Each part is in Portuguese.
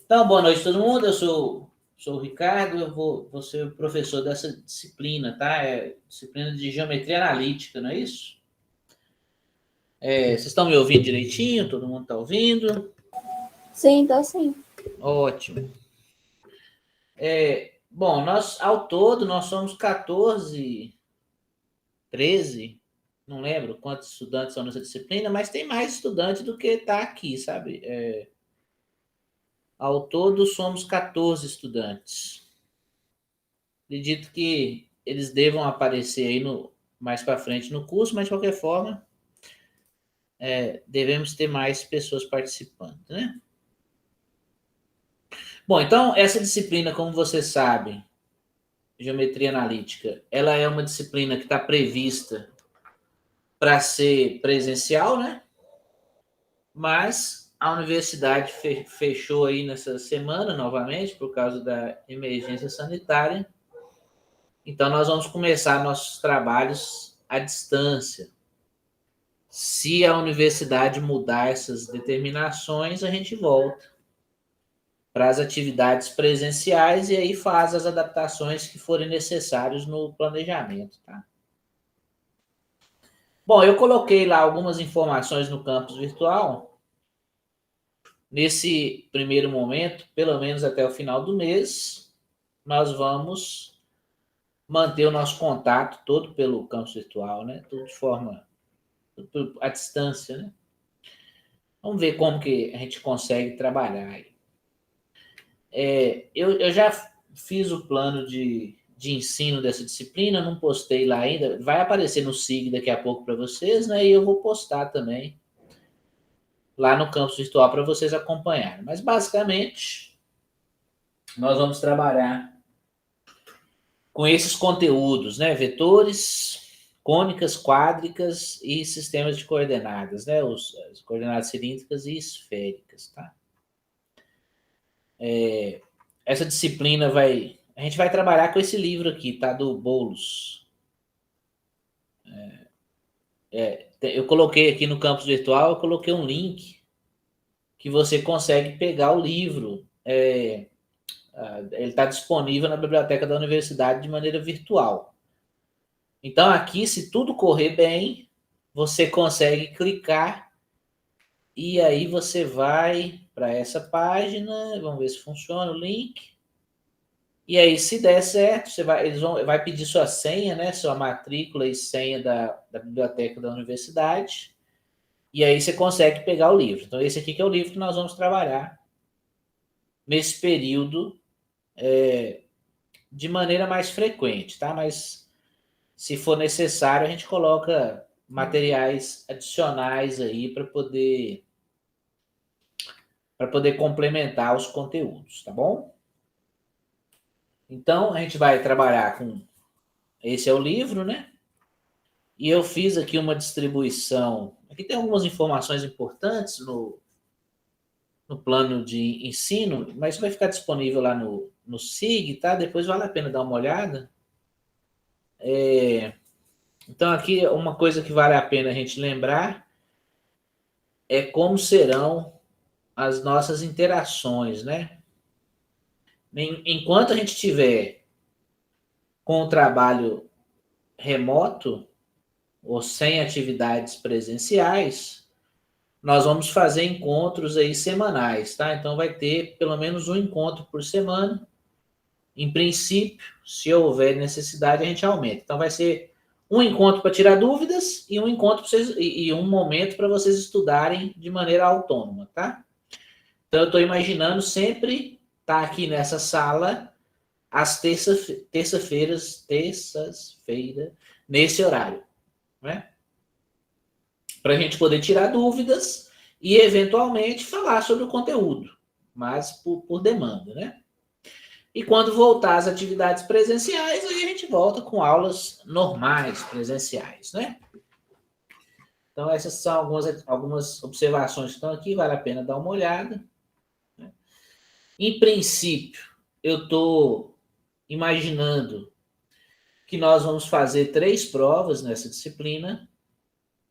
Então, boa noite a todo mundo. Eu sou o Ricardo, eu vou ser o professor dessa disciplina, tá? É disciplina de geometria analítica, não é isso? Vocês estão me ouvindo direitinho? Todo mundo está ouvindo? Sim, tô sim. Ótimo. Bom, ao todo, nós somos 14, 13, não lembro quantos estudantes são nessa disciplina, mas tem mais estudante do que está aqui, sabe? Ao todo, somos 14 estudantes. Acredito que eles devam aparecer aí mais para frente no curso, mas de qualquer forma, devemos ter mais pessoas participando, né? Bom, então, essa disciplina, como você sabe, geometria analítica, ela é uma disciplina que está prevista para ser presencial, né? Mas a universidade fechou aí nessa semana, novamente, por causa da emergência sanitária. Então, nós vamos começar nossos trabalhos à distância. Se a universidade mudar essas determinações, a gente volta para as atividades presenciais e aí faz as adaptações que forem necessárias no planejamento, tá? Bom, eu coloquei lá algumas informações no campus virtual. Nesse primeiro momento, pelo menos até o final do mês, nós vamos manter o nosso contato todo pelo campus virtual, né? Tudo de forma à distância, né? Vamos ver como que a gente consegue trabalhar aí. Eu já fiz o plano de ensino dessa disciplina, não postei lá ainda. Vai aparecer no SIG daqui a pouco para vocês, né? E eu vou postar também lá no campus virtual para vocês acompanharem. Mas basicamente, nós vamos trabalhar com esses conteúdos, né? Vetores, cônicas, quádricas e sistemas de coordenadas, né? As coordenadas cilíndricas e esféricas, tá? Essa disciplina a gente vai trabalhar com esse livro aqui, tá? Do Boulos. Eu coloquei aqui no campus virtual, eu coloquei um link que você consegue pegar o livro. Ele está disponível na biblioteca da universidade de maneira virtual. Então, aqui, se tudo correr bem, você consegue clicar e aí você vai para essa página. Vamos ver se funciona o link. E aí, se der certo, vai pedir sua senha, né? Sua matrícula e senha da biblioteca da universidade. E aí você consegue pegar o livro. Então, esse aqui que é o livro que nós vamos trabalhar nesse período de maneira mais frequente, tá? Mas se for necessário, a gente coloca materiais adicionais aí para poder complementar os conteúdos, tá bom? Então, a gente vai trabalhar com... Esse é o livro, né? E eu fiz aqui uma distribuição. Aqui tem algumas informações importantes no plano de ensino, mas vai ficar disponível lá no SIG, tá? Depois vale a pena dar uma olhada. Então, aqui, uma coisa que vale a pena a gente lembrar é como serão as nossas interações, né? Enquanto a gente tiver com o trabalho remoto ou sem atividades presenciais, nós vamos fazer encontros aí semanais, tá? Então vai ter pelo menos um encontro por semana. Em princípio, se houver necessidade, a gente aumenta. Então vai ser um encontro para tirar dúvidas e um encontro para vocês, e um momento para vocês estudarem de maneira autônoma, tá? Então eu estou imaginando sempre estar aqui nessa sala às terças-feiras, nesse horário, né? Para a gente poder tirar dúvidas e, eventualmente, falar sobre o conteúdo, mas por demanda, né? E quando voltar às atividades presenciais, aí a gente volta com aulas normais, presenciais, né? Então, essas são algumas observações que estão aqui, vale a pena dar uma olhada. Em princípio, eu estou imaginando que nós vamos fazer 3 provas nessa disciplina.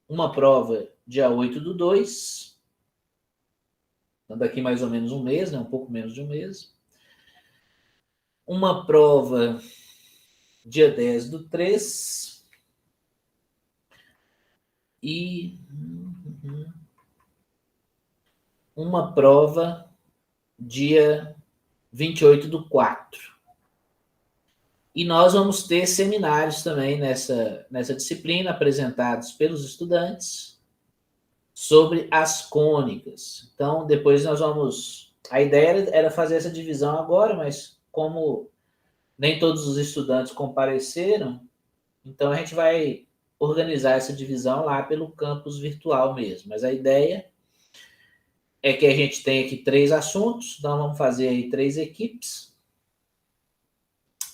Uma prova dia 8/2, Então, daqui mais ou menos um mês, né? Um pouco menos de um mês. Uma prova dia 10/3. E uma prova dia 28/4. E nós vamos ter seminários também nessa disciplina, apresentados pelos estudantes, sobre as cônicas. Então, depois nós vamos... A ideia era fazer essa divisão agora, mas como nem todos os estudantes compareceram, então a gente vai organizar essa divisão lá pelo campus virtual mesmo. Mas a ideia é que a gente tem aqui 3 assuntos, então vamos fazer aí 3 equipes.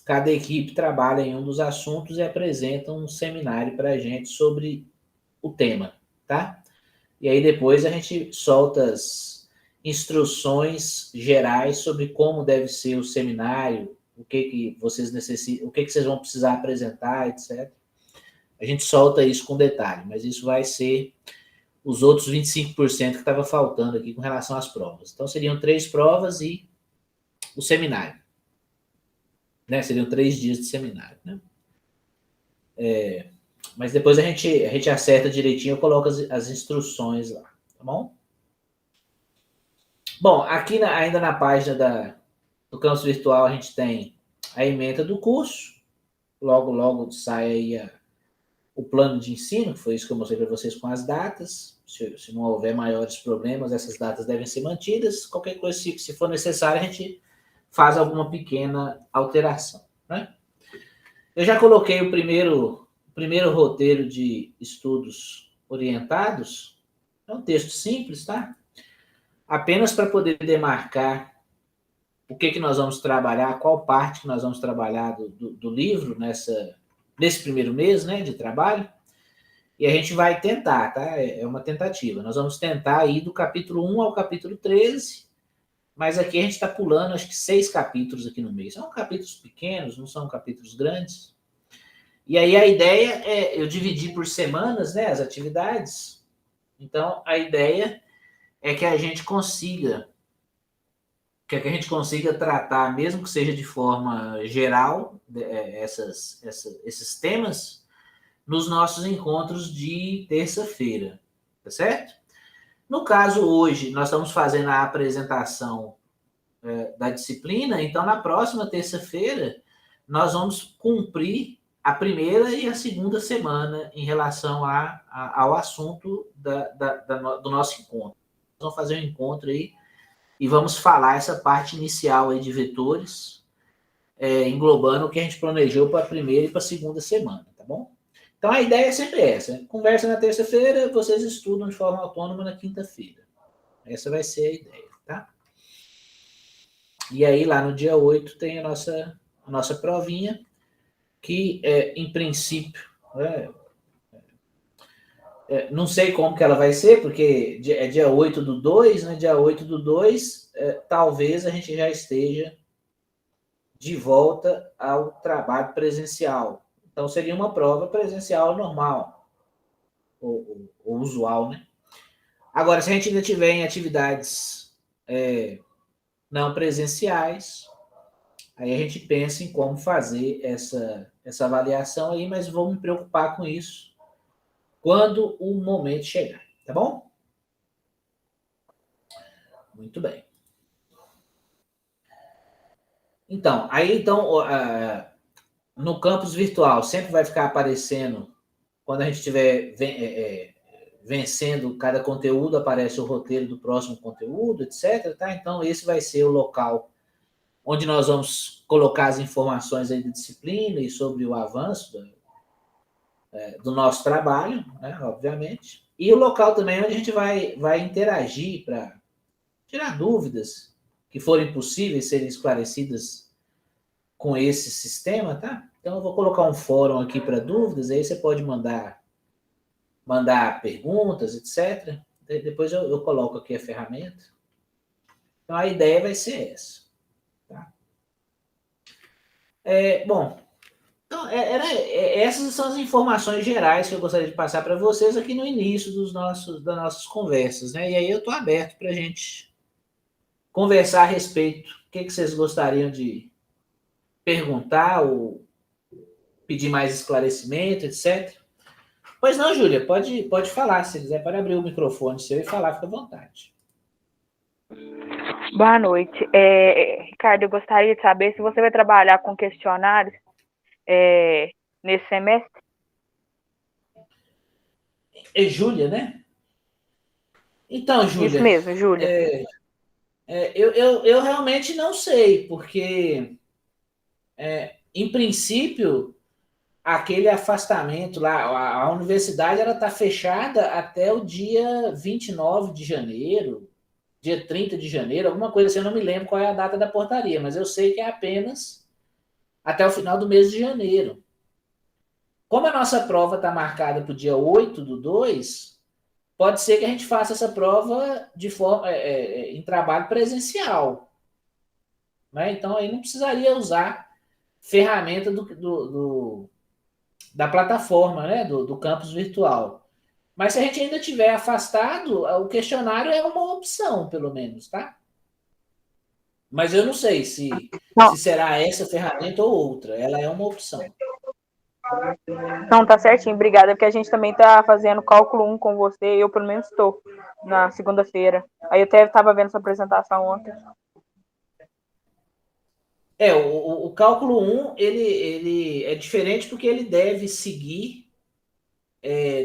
Cada equipe trabalha em um dos assuntos e apresenta um seminário para a gente sobre o tema, tá? E aí depois a gente solta as instruções gerais sobre como deve ser o seminário, o que vocês necessitam, o que vocês vão precisar apresentar, etc. A gente solta isso com detalhe, mas isso vai ser os outros 25% que estava faltando aqui com relação às provas. Então seriam 3 provas e o seminário. Né? Seriam 3 dias de seminário, né? Mas depois a gente acerta direitinho, eu coloco as instruções lá, tá bom? Bom, aqui ainda na página do campus virtual a gente tem a ementa do curso, logo sai aí o plano de ensino, que foi isso que eu mostrei para vocês com as datas. Se não houver maiores problemas, essas datas devem ser mantidas. Qualquer coisa, se for necessário, a gente faz alguma pequena alteração, né? Eu já coloquei o primeiro roteiro de estudos orientados. É um texto simples, tá? Apenas para poder demarcar o que nós vamos trabalhar, qual parte que nós vamos trabalhar do livro nesse primeiro mês, né, de trabalho. E a gente vai tentar, tá? É uma tentativa. Nós vamos tentar ir do capítulo 1 ao capítulo 13, mas aqui a gente está pulando, acho que 6 capítulos aqui no meio. São capítulos pequenos, não são capítulos grandes. E aí a ideia é eu dividir por semanas, né, as atividades. Então, a ideia é que a gente consiga tratar, mesmo que seja de forma geral, esses temas, nos nossos encontros de terça-feira, tá certo? No caso, hoje, nós estamos fazendo a apresentação da disciplina, então, na próxima terça-feira, nós vamos cumprir a primeira e a segunda semana em relação ao assunto do nosso encontro. Nós vamos fazer um encontro aí e vamos falar essa parte inicial aí de vetores, englobando o que a gente planejou para a primeira e para a segunda semana, tá bom? Então, a ideia é sempre essa. Conversa na terça-feira, vocês estudam de forma autônoma na quinta-feira. Essa vai ser a ideia, tá? E aí, lá no dia 8, tem a nossa provinha, que, em princípio, não sei como que ela vai ser, porque é dia 8/2, né? Dia 8/2, talvez a gente já esteja de volta ao trabalho presencial. Então, seria uma prova presencial normal, ou usual, né? Agora, se a gente ainda tiver em atividades não presenciais, aí a gente pensa em como fazer essa avaliação aí, mas vou me preocupar com isso quando o momento chegar, tá bom? Muito bem. Então, no campus virtual, sempre vai ficar aparecendo, quando a gente estiver vencendo cada conteúdo, aparece o roteiro do próximo conteúdo, etc. Tá? Então, esse vai ser o local onde nós vamos colocar as informações aí de disciplina e sobre o avanço do nosso trabalho, né, obviamente. E o local também onde a gente vai interagir para tirar dúvidas que forem possíveis serem esclarecidas com esse sistema, tá? Então, eu vou colocar um fórum aqui para dúvidas, aí você pode mandar perguntas, etc. Depois eu coloco aqui a ferramenta. Então, a ideia vai ser essa. Tá? Bom, então, essas são as informações gerais que eu gostaria de passar para vocês aqui no início das nossas conversas, né? E aí eu estou aberto para a gente conversar a respeito. O que vocês gostariam de perguntar ou pedir mais esclarecimento, etc. Pois não, Júlia, pode falar. Se quiser, pode abrir o microfone seu e falar, fica à vontade. Boa noite. Ricardo, eu gostaria de saber se você vai trabalhar com questionários nesse semestre. É Júlia, né? Então, Júlia... Isso mesmo, Júlia. Eu realmente não sei, porque, em princípio, aquele afastamento lá, a universidade está fechada até o dia 29 de janeiro, dia 30 de janeiro, alguma coisa assim, eu não me lembro qual é a data da portaria, mas eu sei que é apenas até o final do mês de janeiro. Como a nossa prova está marcada para o dia 8/2, pode ser que a gente faça essa prova de forma, em trabalho presencial. Né? Então, aí não precisaria usar ferramenta da plataforma, né? do campus virtual. Mas se a gente ainda tiver afastado, o questionário é uma opção, pelo menos, tá? Mas eu não sei se será essa ferramenta ou outra. Ela é uma opção. Não, tá certinho, obrigada, porque a gente também tá fazendo cálculo 1 com você, eu pelo menos estou na segunda-feira. Aí eu até estava vendo essa apresentação ontem. O cálculo 1, ele é diferente porque ele deve seguir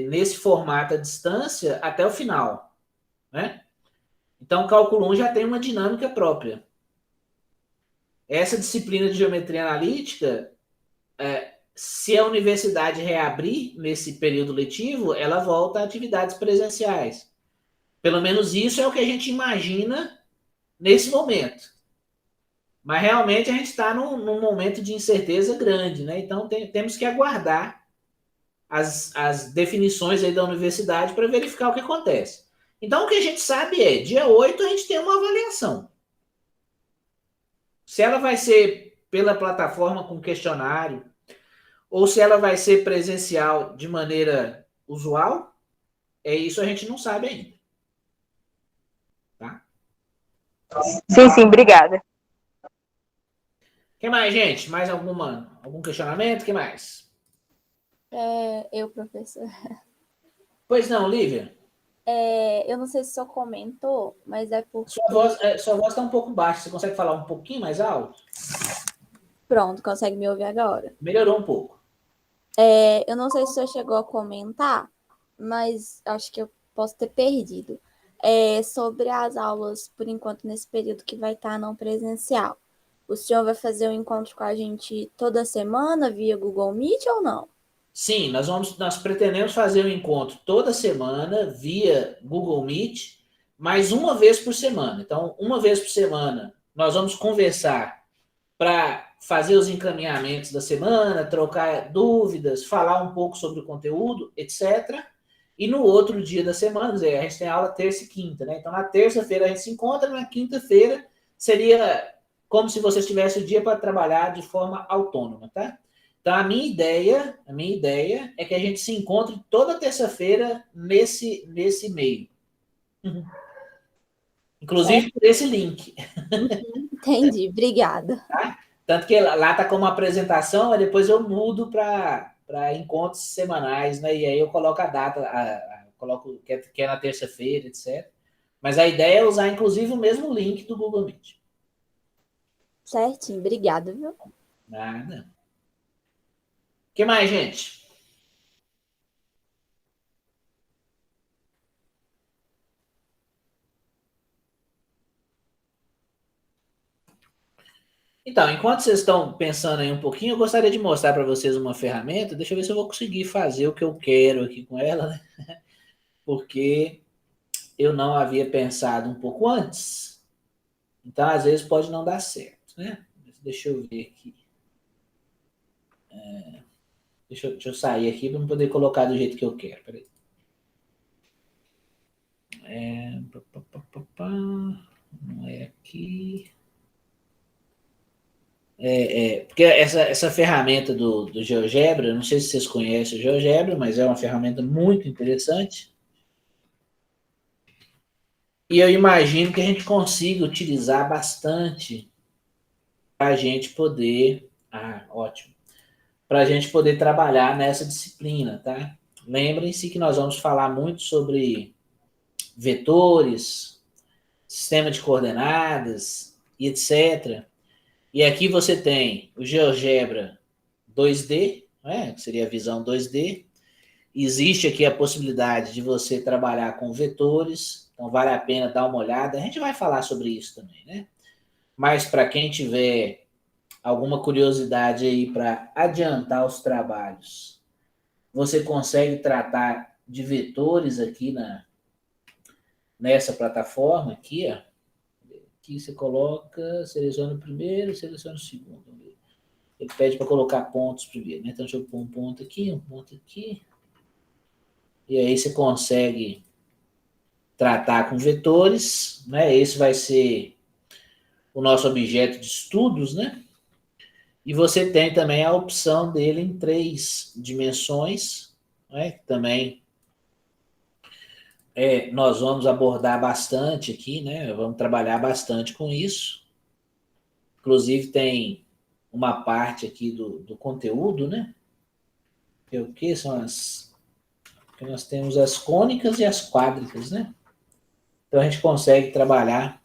nesse formato à distância até o final, né? Então, o cálculo 1 já tem uma dinâmica própria. Essa disciplina de geometria analítica, se a universidade reabrir nesse período letivo, ela volta a atividades presenciais. Pelo menos isso é o que a gente imagina nesse momento. Mas realmente a gente está num momento de incerteza grande, né? Então temos que aguardar as definições aí da universidade para verificar o que acontece. Então o que a gente sabe é, dia 8 a gente tem uma avaliação. Se ela vai ser pela plataforma com questionário, ou se ela vai ser presencial de maneira usual, isso a gente não sabe ainda. Tá? Sim, obrigada. O que mais, gente? Mais algum questionamento? O que mais? Eu, professor. Pois não, Lívia? Eu não sei se o senhor comentou, mas é porque... Sua voz está um pouco baixa. Você consegue falar um pouquinho mais alto? Pronto, consegue me ouvir agora? Melhorou um pouco. Eu não sei se o senhor chegou a comentar, mas acho que eu posso ter perdido. Sobre as aulas, por enquanto, nesse período que vai estar não presencial. O senhor vai fazer um encontro com a gente toda semana via Google Meet ou não? Sim, nós pretendemos fazer um encontro toda semana via Google Meet, mais uma vez por semana. Então, uma vez por semana, nós vamos conversar para fazer os encaminhamentos da semana, trocar dúvidas, falar um pouco sobre o conteúdo, etc. E no outro dia da semana, a gente tem aula terça e quinta, né? Então, na terça-feira a gente se encontra, na quinta-feira seria como se você tivesse o dia para trabalhar de forma autônoma, tá? Então, a minha ideia é que a gente se encontre toda terça-feira nesse meio. Uhum. Inclusive por esse link. Entendi, obrigada. Tá? Tanto que lá está como apresentação, mas depois eu mudo para encontros semanais, né? E aí eu coloco a data, coloco que é na terça-feira, etc. Mas a ideia é usar, inclusive, o mesmo link do Google Meet. Certinho, obrigada, viu? Nada. O que mais, gente? Então, enquanto vocês estão pensando aí um pouquinho, eu gostaria de mostrar para vocês uma ferramenta. Deixa eu ver se eu vou conseguir fazer o que eu quero aqui com ela, né? Porque eu não havia pensado um pouco antes. Então, às vezes, pode não dar certo, né? Deixa eu ver aqui. Deixa eu sair aqui para poder colocar do jeito que eu quero. Peraí. Não é aqui. Porque essa ferramenta do GeoGebra, não sei se vocês conhecem o GeoGebra, mas é uma ferramenta muito interessante. E eu imagino que a gente consiga utilizar bastante para a gente poder... ótimo. Para a gente poder trabalhar nessa disciplina, tá? Lembrem-se que nós vamos falar muito sobre vetores, sistema de coordenadas e etc. E aqui você tem o GeoGebra 2D, né, que seria a visão 2D. Existe aqui a possibilidade de você trabalhar com vetores, então vale a pena dar uma olhada. A gente vai falar sobre isso também, né? Mas para quem tiver alguma curiosidade aí para adiantar os trabalhos, você consegue tratar de vetores aqui nessa plataforma aqui, ó. Aqui você coloca, seleciona o primeiro, seleciona o segundo. Ele pede para colocar pontos primeiro, né? Então deixa eu pôr um ponto aqui, um ponto aqui. E aí você consegue tratar com vetores, né? Esse vai ser o nosso objeto de estudos, né? E você tem também a opção dele em 3 dimensões, né? Também nós vamos abordar bastante aqui, né? Vamos trabalhar bastante com isso. Inclusive tem uma parte aqui do conteúdo, né? Que o que são que nós temos as cônicas e as quádricas, né? Então a gente consegue trabalhar,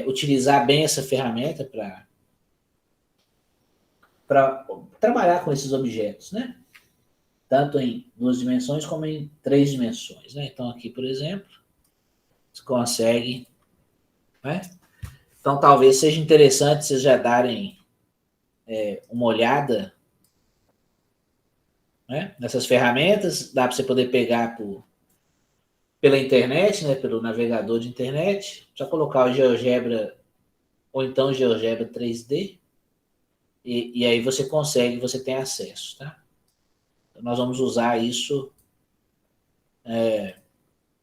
utilizar bem essa ferramenta para trabalhar com esses objetos, né? Tanto em 2 dimensões como em 3 dimensões, né? Então aqui, por exemplo, você consegue, né? Então talvez seja interessante vocês já darem uma olhada, né, nessas ferramentas. Dá para você poder pegar pela internet, né, pelo navegador de internet, só colocar o GeoGebra ou então o GeoGebra 3D e aí você consegue, você tem acesso, tá? Então, nós vamos usar isso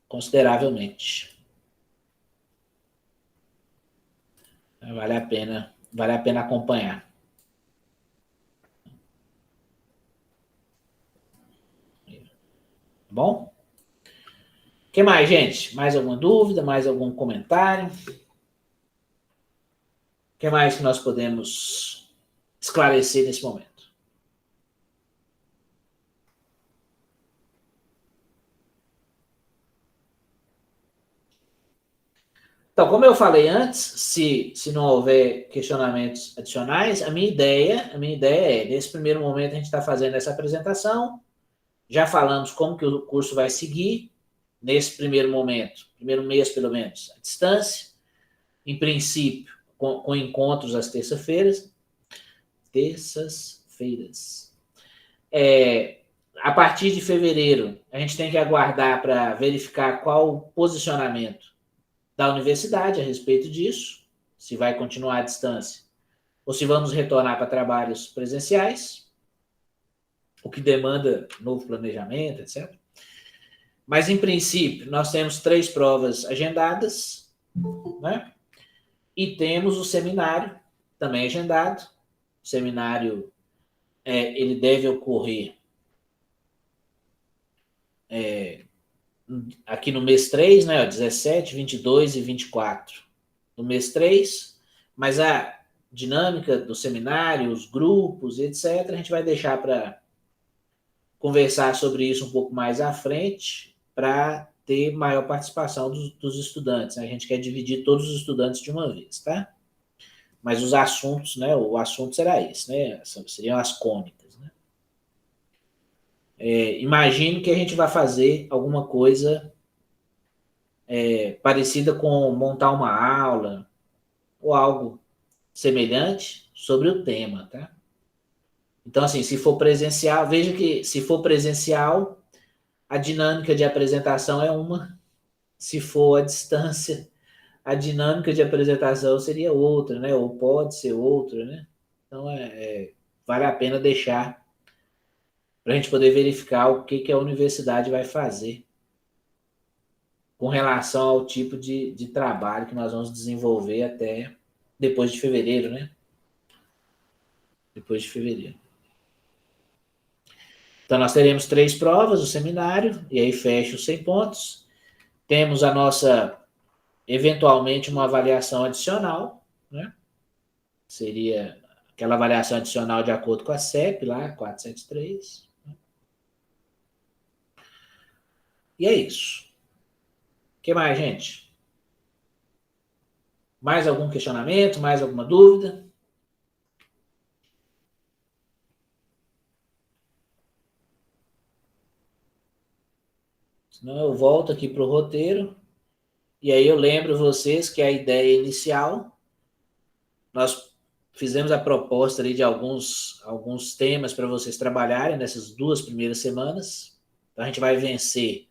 consideravelmente. Vale a pena acompanhar. Tá bom? O que mais, gente? Mais alguma dúvida? Mais algum comentário? O que mais que nós podemos esclarecer nesse momento? Então, como eu falei antes, se não houver questionamentos adicionais, a minha ideia é, nesse primeiro momento, a gente está fazendo essa apresentação, já falamos como que o curso vai seguir, nesse primeiro momento, primeiro mês pelo menos, à distância, em princípio, com encontros às terças-feiras. A partir de fevereiro, a gente tem que aguardar para verificar qual o posicionamento da universidade a respeito disso, se vai continuar à distância ou se vamos retornar para trabalhos presenciais, o que demanda novo planejamento, etc. Mas, em princípio, nós temos 3 provas agendadas, né? E temos o seminário também agendado. O seminário, ele deve ocorrer aqui no mês 3, né? 17, 22 e 24 no mês 3, mas a dinâmica do seminário, os grupos, etc., a gente vai deixar para conversar sobre isso um pouco mais à frente, para ter maior participação dos estudantes. A gente quer dividir todos os estudantes de uma vez, tá? Mas os assuntos, né? O assunto será esse, né? Seriam as cônicas, né? Imagino que a gente vai fazer alguma coisa parecida com montar uma aula ou algo semelhante sobre o tema, tá? Então, assim, se for presencial, veja que se for presencial, a dinâmica de apresentação é uma, se for à distância, a dinâmica de apresentação seria outra, né? Ou pode ser outra, né? Então, vale a pena deixar para a gente poder verificar o que a universidade vai fazer com relação ao tipo de trabalho que nós vamos desenvolver até depois de fevereiro, né? Depois de fevereiro. Então, nós teremos 3 provas, o seminário, e aí fecha os 100 pontos. Temos a nossa eventualmente uma avaliação adicional, né? Seria aquela avaliação adicional de acordo com a CEP, lá, 473. E é isso. O que mais, gente? Mais algum questionamento? Mais alguma dúvida? Senão eu volto aqui para o roteiro. E aí eu lembro vocês que a ideia inicial, nós fizemos a proposta ali de alguns temas para vocês trabalharem nessas 2 primeiras semanas. Então a gente vai vencer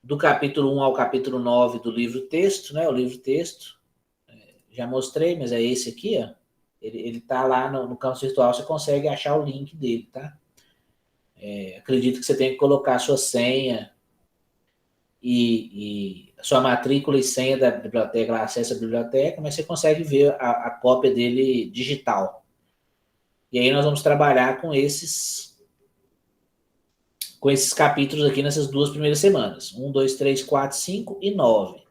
do capítulo 1 ao capítulo 9 do livro-texto, né? O livro-texto, já mostrei, mas é esse aqui, ó. Ele tá lá no campus virtual, você consegue achar o link dele, tá? Acredito que você tem que colocar a sua senha e a sua matrícula e senha da biblioteca, lá, acessa a biblioteca, mas você consegue ver a cópia dele digital. E aí nós vamos trabalhar com esses capítulos aqui nessas 2 primeiras semanas. 1, 2, 3, 4, 5 e 9.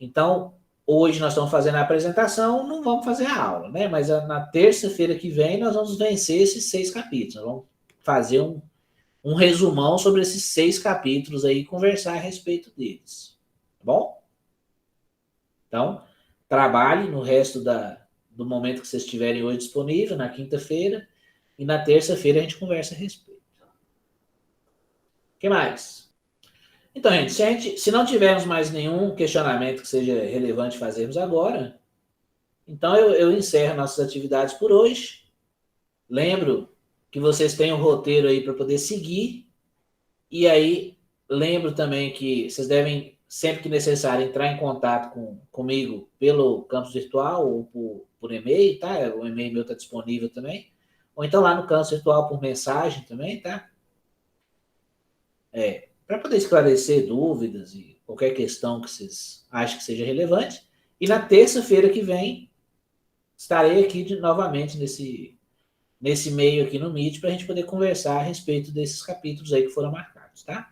Então, hoje nós estamos fazendo a apresentação, não vamos fazer a aula, né? Mas na terça-feira que vem nós vamos vencer esses 6 capítulos. Nós vamos fazer um resumão sobre esses 6 capítulos aí e conversar a respeito deles. Tá bom? Então, trabalhe no resto do momento que vocês tiverem hoje disponível, na quinta-feira, e na terça-feira a gente conversa a respeito. O que mais? Então, gente, se não tivermos mais nenhum questionamento que seja relevante fazermos agora, então eu encerro nossas atividades por hoje. Lembro que vocês têm um roteiro aí para poder seguir. E aí, lembro também que vocês devem, sempre que necessário, entrar em contato comigo pelo campus virtual ou por e-mail, tá? O e-mail meu está disponível também. Ou então lá no campus virtual por mensagem também, tá? Para poder esclarecer dúvidas e qualquer questão que vocês achem que seja relevante. E na terça-feira que vem, estarei aqui novamente nesse meio aqui no Meet para a gente poder conversar a respeito desses capítulos aí que foram marcados, tá?